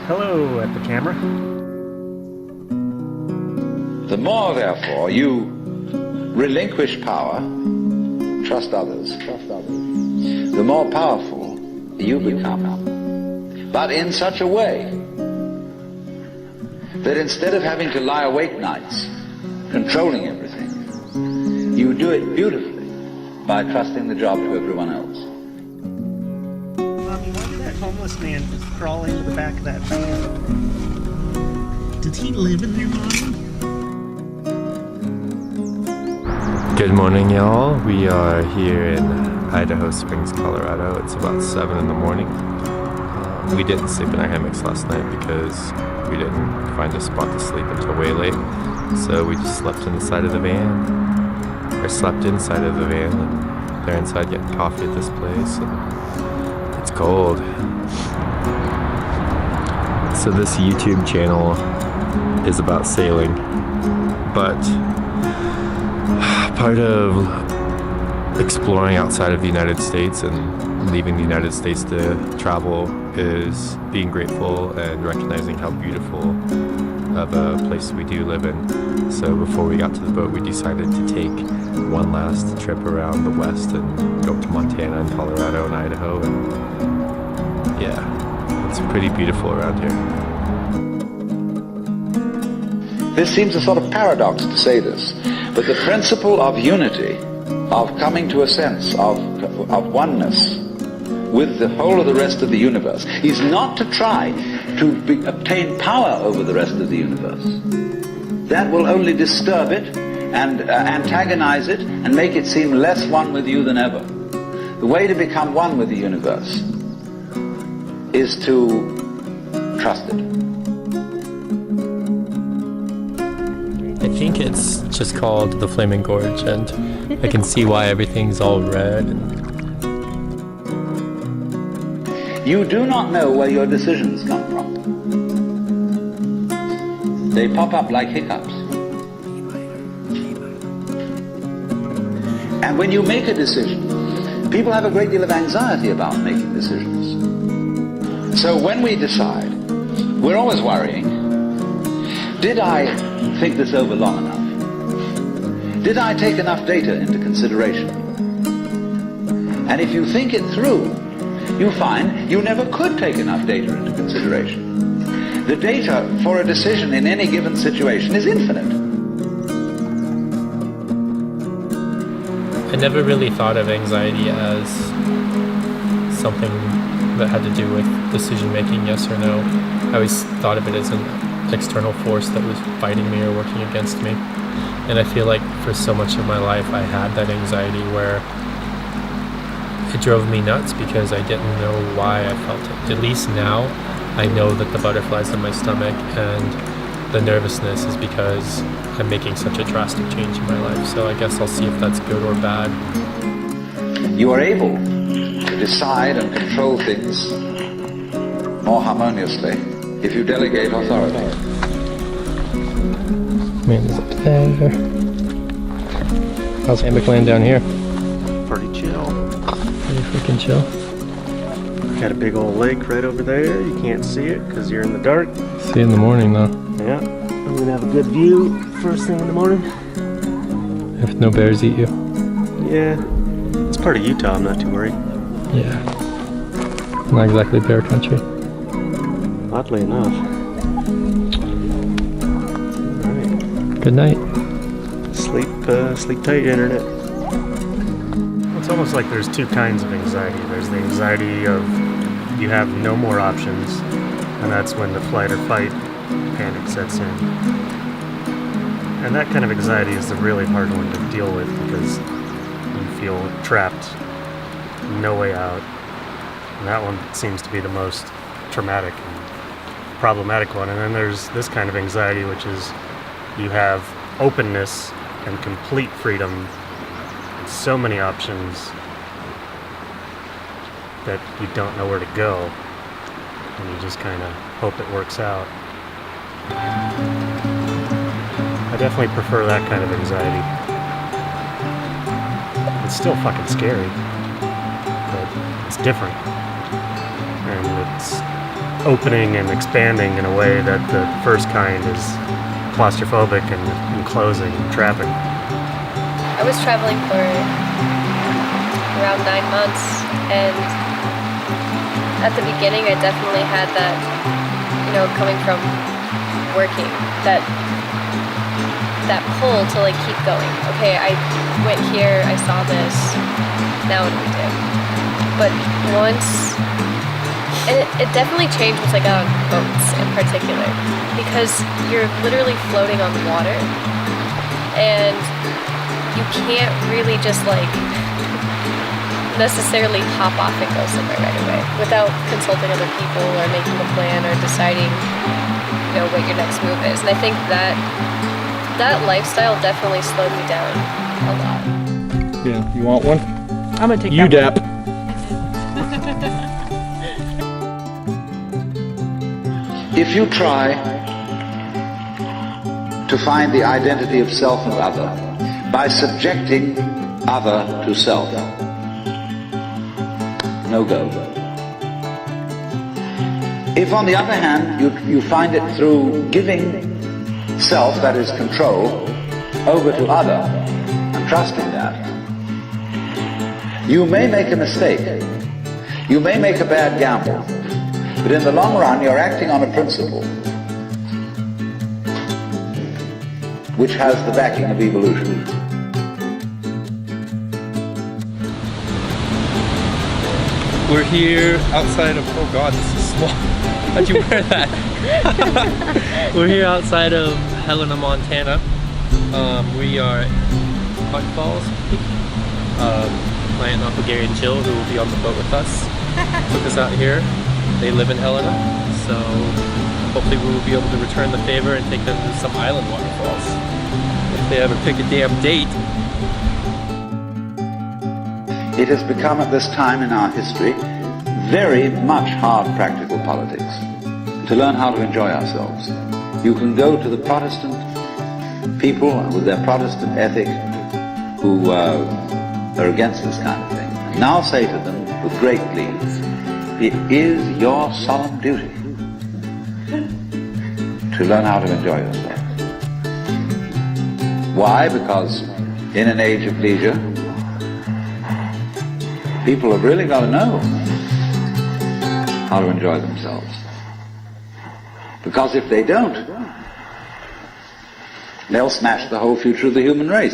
Hello at the camera. The more, therefore, you relinquish power, trust others, the more powerful you become. But in such a way that instead of having to lie awake nights controlling everything, you do it beautifully by trusting the job to everyone else. Mommy, why did that homeless man just crawl into the back of that van? Did he live in there, Mommy? Good morning, y'all. We are here in Idaho Springs, Colorado. It's about 7 in the morning. We didn't sleep in our hammocks last night because we didn't find a spot to sleep until way late. So we just slept in the side of the van, or slept inside of the van, and they're inside getting coffee at this place. And it's cold. So this YouTube channel is about sailing, but part of exploring outside of the United States and leaving the United States to travel is being grateful and recognizing how beautiful of a place we do live in. So before we got to the boat, we decided to take one last trip around the west and go to Montana and Colorado and Idaho. And yeah, it's pretty beautiful around here. This seems a sort of paradox to say this, but the principle of unity, of coming to a sense of oneness with the whole of the rest of the universe, is not to try to obtain power over the rest of the universe. That will only disturb it and antagonize it and make it seem less one with you than ever. The way to become one with the universe is to trust it. I think it's just called the Flaming Gorge, and I can see why everything's all red. You do not know where your decisions come from. They pop up like hiccups. And when you make a decision, people have a great deal of anxiety about making decisions. So when we decide, we're always worrying, did I think this over long enough? Did I take enough data into consideration? And if you think it through, you find you never could take enough data into consideration. The data for a decision in any given situation is infinite. I never really thought of anxiety as something that had to do with decision making, yes or no. I always thought of it as an external force that was fighting me or working against me. And I feel like for so much of my life I had that anxiety where it drove me nuts because I didn't know why I felt it. At least now I know that the butterflies in my stomach and the nervousness is because I'm making such a drastic change in my life. So I guess I'll see if that's good or bad. You are able to decide and control things more harmoniously if you delegate authority. Man, is up there. How's hammock land down here? Pretty chill. Pretty freaking chill. Got a big old lake right over there. You can't see it because you're in the dark. See you in the morning though. Yeah. I'm gonna have a good view first thing in the morning. If no bears eat you. Yeah. It's part of Utah, I'm not too worried. Yeah. Not exactly bear country. Oddly enough. Alright. Good night. Sleep tight, internet. It's almost like there's two kinds of anxiety. There's the anxiety of you have no more options, and that's when the flight or fight panic sets in. And that kind of anxiety is the really hard one to deal with because you feel trapped, no way out. And that one seems to be the most traumatic and problematic one. And then there's this kind of anxiety, which is you have openness and complete freedom, so many options that you don't know where to go, and you just kind of hope it works out. I definitely prefer that kind of anxiety. It's still fucking scary, but it's different. And it's opening and expanding in a way that the first kind is claustrophobic and enclosing and trapping. I was traveling for around 9 months, and at the beginning I definitely had that, coming from working, that pull to like keep going. Okay, I went here, I saw this, now what do we do? But once, and it definitely changed once I got on boats in particular, because you're literally floating on the water, and you can't really just like necessarily hop off and go somewhere right away without consulting other people or making a plan or deciding, what your next move is. And I think that lifestyle definitely slowed me down a lot. Yeah, you want one? I'm gonna take You that dap. If you try to find the identity of self and other by subjecting other to self, no go. If on the other hand you find it through giving self, that is control, over to other and trusting that, you may make a mistake, you may make a bad gamble, but in the long run you're acting on a principle which has the backing of evolution. We're here outside of, oh god, this is small. How'd you wear that? We're here outside of Helena, Montana. We are at Buck Falls. My aunt and Uncle Gary and Jill, who will be on the boat with us, took us out here. They live in Helena, so hopefully we will be able to return the favor and take them to some island waterfalls. If they ever pick a damn date. It has become at this time in our history very much hard practical politics to learn how to enjoy ourselves. You can go to the Protestant people with their Protestant ethic who are against this kind of thing. Now say to them with great glee, it is your solemn duty to learn how to enjoy yourself. Why? Because in an age of leisure, people have really got to know how to enjoy themselves. Because if they don't, they'll smash the whole future of the human race.